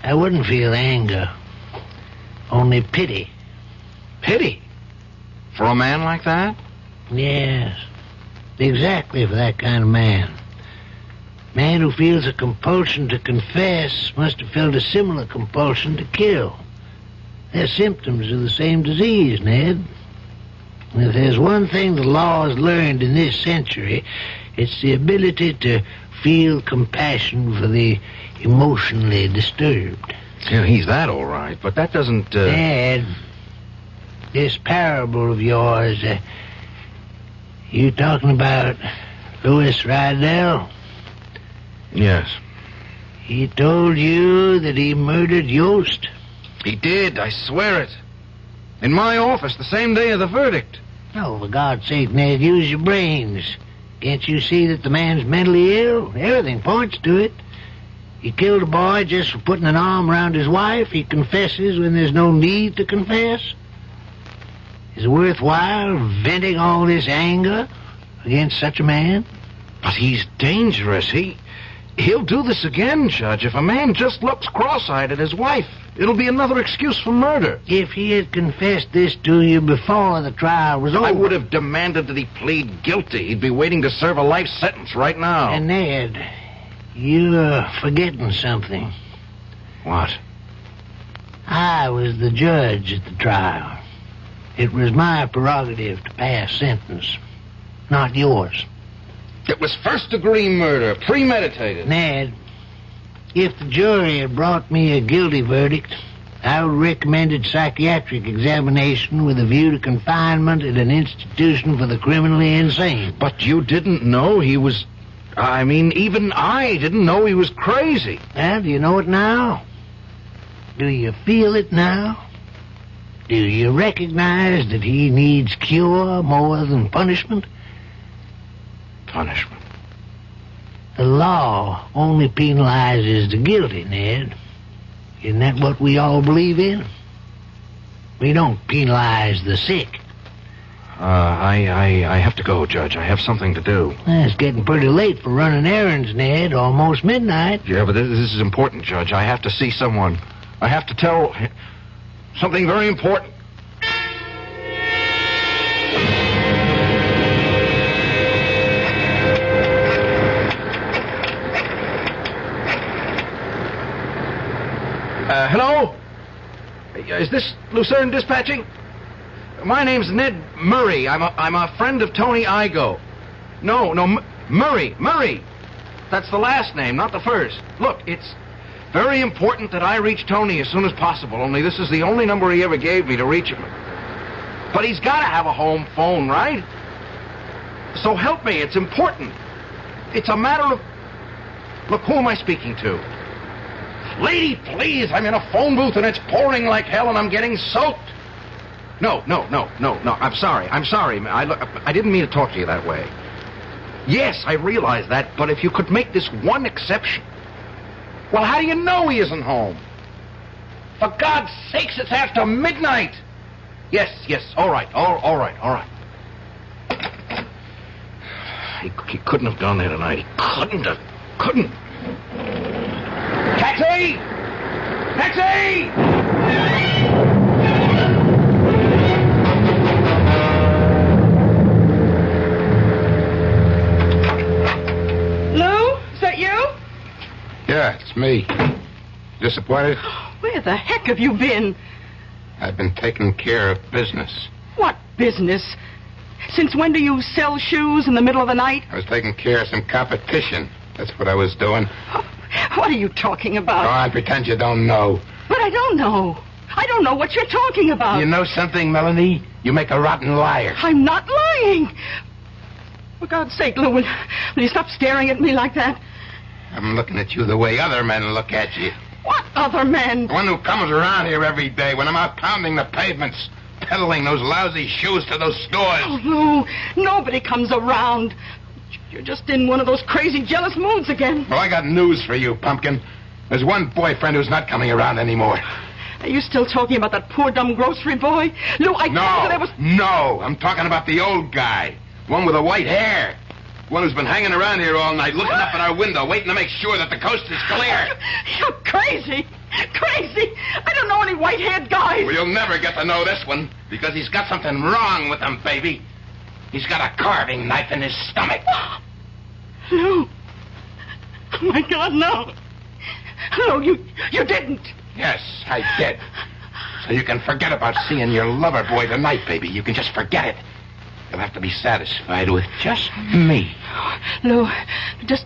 I wouldn't feel anger. Only pity. Pity? For a man like that? Yes. Exactly for that kind of man. Man who feels a compulsion to confess must have felt a similar compulsion to kill. They're symptoms of the same disease, Ned. And if there's one thing the law has learned in this century, it's the ability to feel compassion for the emotionally disturbed. Yeah, he's that all right, but that doesn't... Ned, this parable of yours, you talking about Louis Rydell? Yes. He told you that he murdered Yost? He did, I swear it. In my office, the same day of the verdict. Oh, for God's sake, Ned, use your brains. Can't you see that the man's mentally ill? Everything points to it. He killed a boy just for putting an arm around his wife. He confesses when there's no need to confess. Is it worthwhile venting all this anger against such a man? But he's dangerous. He'll do this again, Judge. If a man just looks cross-eyed at his wife, it'll be another excuse for murder. If he had confessed this to you before the trial was over... I would have demanded that he plead guilty. He'd be waiting to serve a life sentence right now. And Ned, you're forgetting something. What? I was the judge at the trial. It was my prerogative to pass sentence, not yours. It was first-degree murder, premeditated. Ned, if the jury had brought me a guilty verdict, I would recommend psychiatric examination with a view to confinement at an institution for the criminally insane. But you didn't know he was... I mean, even I didn't know he was crazy. Well, do you know it now? Do you feel it now? Do you recognize that he needs cure more than punishment? Punishment? The law only penalizes the guilty, Ned. Isn't that what we all believe in? We don't penalize the sick. I have to go, Judge. I have something to do. It's getting pretty late for running errands, Ned. Almost midnight. Yeah, but this is important, Judge. I have to see someone. I have to tell something very important. Hello? Is this Lucerne Dispatching? My name's Ned Murray. I'm a friend of Tony Igo. No, Murray. That's the last name, not the first. Look, it's very important that I reach Tony as soon as possible, only this is the only number he ever gave me to reach him. But he's got to have a home phone, right? So help me, it's important. It's a matter of... Look, who am I speaking to? Lady, please, I'm in a phone booth and it's pouring like hell and I'm getting soaked. No, I'm sorry. I didn't mean to talk to you that way. Yes, I realize that, but if you could make this one exception. Well, how do you know he isn't home? For God's sakes, it's after midnight. Yes, all right. He couldn't have done that tonight. He couldn't. Taxi! Lou, is that you? Yeah, it's me. Disappointed? Where the heck have you been? I've been taking care of business. What business? Since when do you sell shoes in the middle of the night? I was taking care of some competition. That's what I was doing. What are you talking about? Go on, pretend you don't know. But I don't know. I don't know what you're talking about. You know something, Melanie? You make a rotten liar. I'm not lying. For God's sake, Lou, will you stop staring at me like that? I'm looking at you the way other men look at you. What other men? The one who comes around here every day when I'm out pounding the pavements, peddling those lousy shoes to those stores. Oh, Lou, nobody comes around. You're just in one of those crazy, jealous moods again. Well, I got news for you, Pumpkin. There's one boyfriend who's not coming around anymore. Are you still talking about that poor, dumb grocery boy? Lou, I told you there was... No, I'm talking about the old guy. One with the white hair. One who's been hanging around here all night, looking up at our window, waiting to make sure that the coast is clear. You're crazy. Crazy. I don't know any white-haired guys. Well, you'll never get to know this one, because he's got something wrong with him, baby. He's got a carving knife in his stomach. Lou. Oh, my God, no. Lou, you didn't. Yes, I did. So you can forget about seeing your lover boy tonight, baby. You can just forget it. You'll have to be satisfied with just me. Lou, just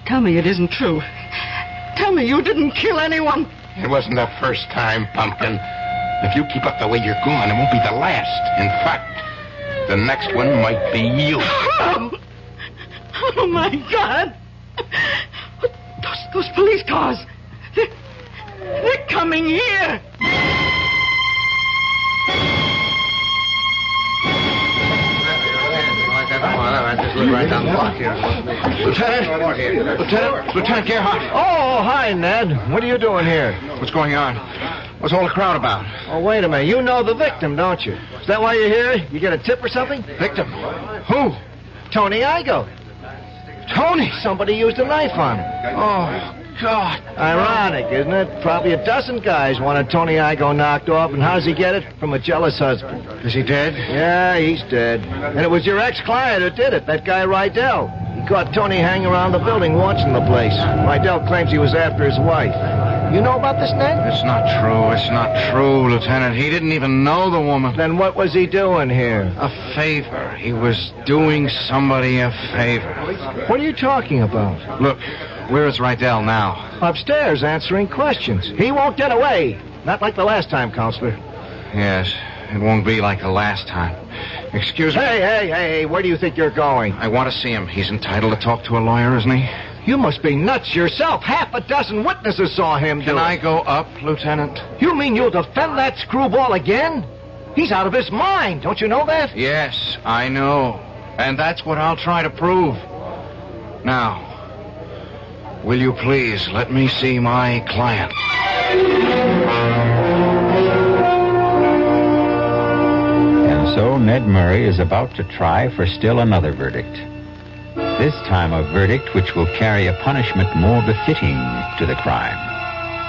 tell me it isn't true. Tell me you didn't kill anyone. It wasn't the first time, Pumpkin. If you keep up the way you're going, it won't be the last. In fact, the next one might be you. Oh, my God. Those police cars. They're coming here. Lieutenant Gerhardt. Oh, hi, Ned. What are you doing here? What's going on? What's all the crowd about? Oh, wait a minute. You know the victim, don't you? Is that why you're here? You get a tip or something? Victim? Who? Tony Igo. Tony? Somebody used a knife on him. Oh, God. Ironic, isn't it? Probably a dozen guys wanted Tony Igo knocked off, and how does he get it? From a jealous husband. Is he dead? Yeah, he's dead. And it was your ex-client who did it, that guy Rydell. He caught Tony hanging around the building watching the place. Rydell claims he was after his wife. You know about this, Ned? It's not true. It's not true, Lieutenant. He didn't even know the woman. Then what was he doing here? A favor. He was doing somebody a favor. What are you talking about? Look, where is Rydell now? Upstairs, answering questions. He won't get away. Not like the last time, Counselor. Yes, it won't be like the last time. Excuse me. Hey, where do you think you're going? I want to see him. He's entitled to talk to a lawyer, isn't he? You must be nuts yourself. Half a dozen witnesses saw him do it. Can I go up, Lieutenant? You mean you'll defend that screwball again? He's out of his mind. Don't you know that? Yes, I know. And that's what I'll try to prove. Now, will you please let me see my client? And so Ned Murray is about to try for still another verdict. This time a verdict which will carry a punishment more befitting to the crime.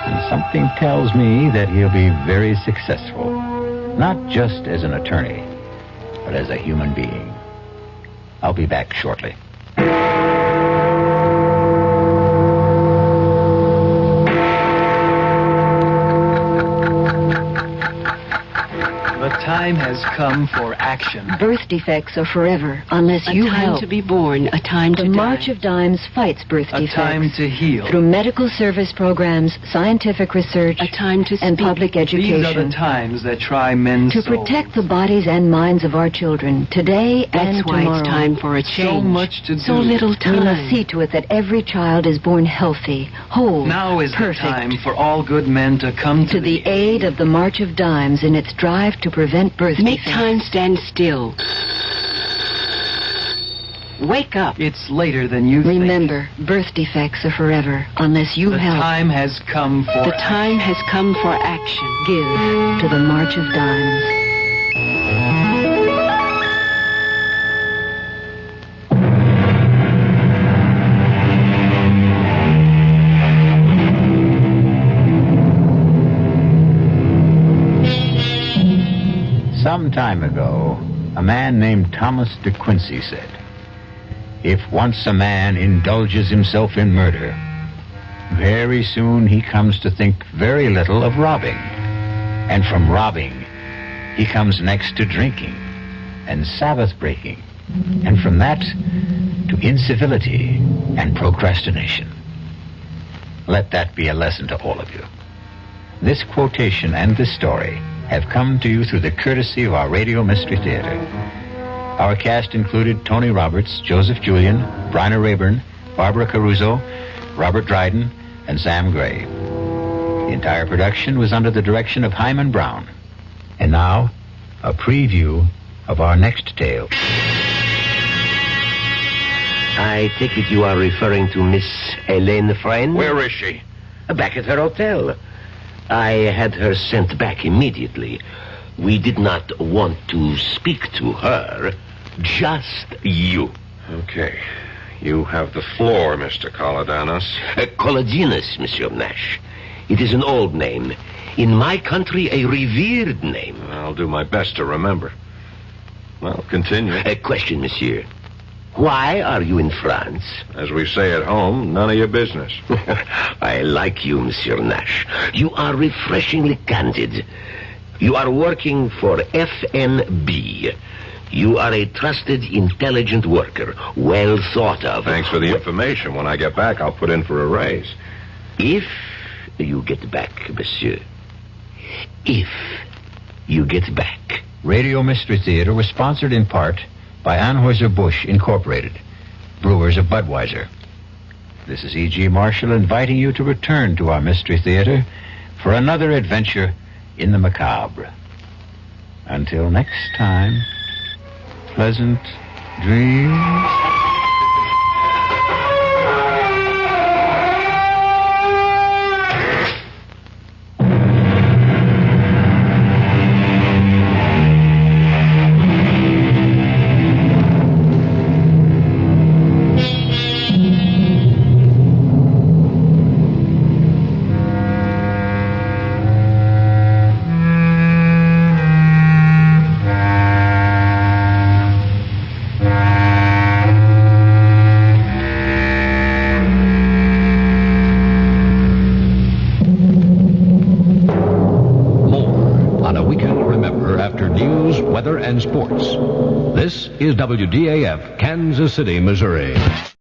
And something tells me that he'll be very successful. Not just as an attorney, but as a human being. I'll be back shortly. The time has come for action. Birth defects are forever unless you help. A time to be born, a time to die. The March of Dimes fights birth defects. A time to heal. Through medical service programs, scientific research, a time to and public education. These are the times that try men's souls. To protect the bodies and minds of our children, today and tomorrow. That's why it's time for a change. So much to do. So little time. We must see to it that every child is born healthy, whole, Now is perfect. the time for all good men to come to the aid of the March of Dimes in its drive to prevent birth defects. Make time stand still. Wake up. It's later than you Remember, birth defects are forever unless you help. The time has come for The time has come for action. Give to the March of Dimes. Some time ago, a man named Thomas de Quincey said, "If once a man indulges himself in murder, very soon he comes to think very little of robbing. And from robbing, he comes next to drinking and Sabbath breaking, and from that to incivility and procrastination." Let that be a lesson to all of you. This quotation and this story have come to you through the courtesy of our Radio Mystery Theater. Our cast included Tony Roberts, Joseph Julian, Bryna Rayburn, Barbara Caruso, Robert Dryden, and Sam Gray. The entire production was under the direction of Hyman Brown. And now, a preview of our next tale. I take it you are referring to Miss Helene Friend? Where is she? Back at her hotel. I had her sent back immediately. We did not want to speak to her, just you. Okay. You have the floor, Mr. Coladanos. Colladinus, Monsieur Nash. It is an old name. In my country, a revered name. I'll do my best to remember. Well, continue. A question, monsieur. Why are you in France? As we say at home, none of your business. I like you, Monsieur Nash. You are refreshingly candid. You are working for FNB. You are a trusted, intelligent worker, well thought of. Thanks for the information. When I get back, I'll put in for a raise. If you get back, monsieur. If you get back. Radio Mystery Theater was sponsored in part by Anheuser-Busch Incorporated, brewers of Budweiser. This is E.G. Marshall inviting you to return to our Mystery Theater for another adventure in the macabre. Until next time, pleasant dreams. is WDAF, Kansas City, Missouri.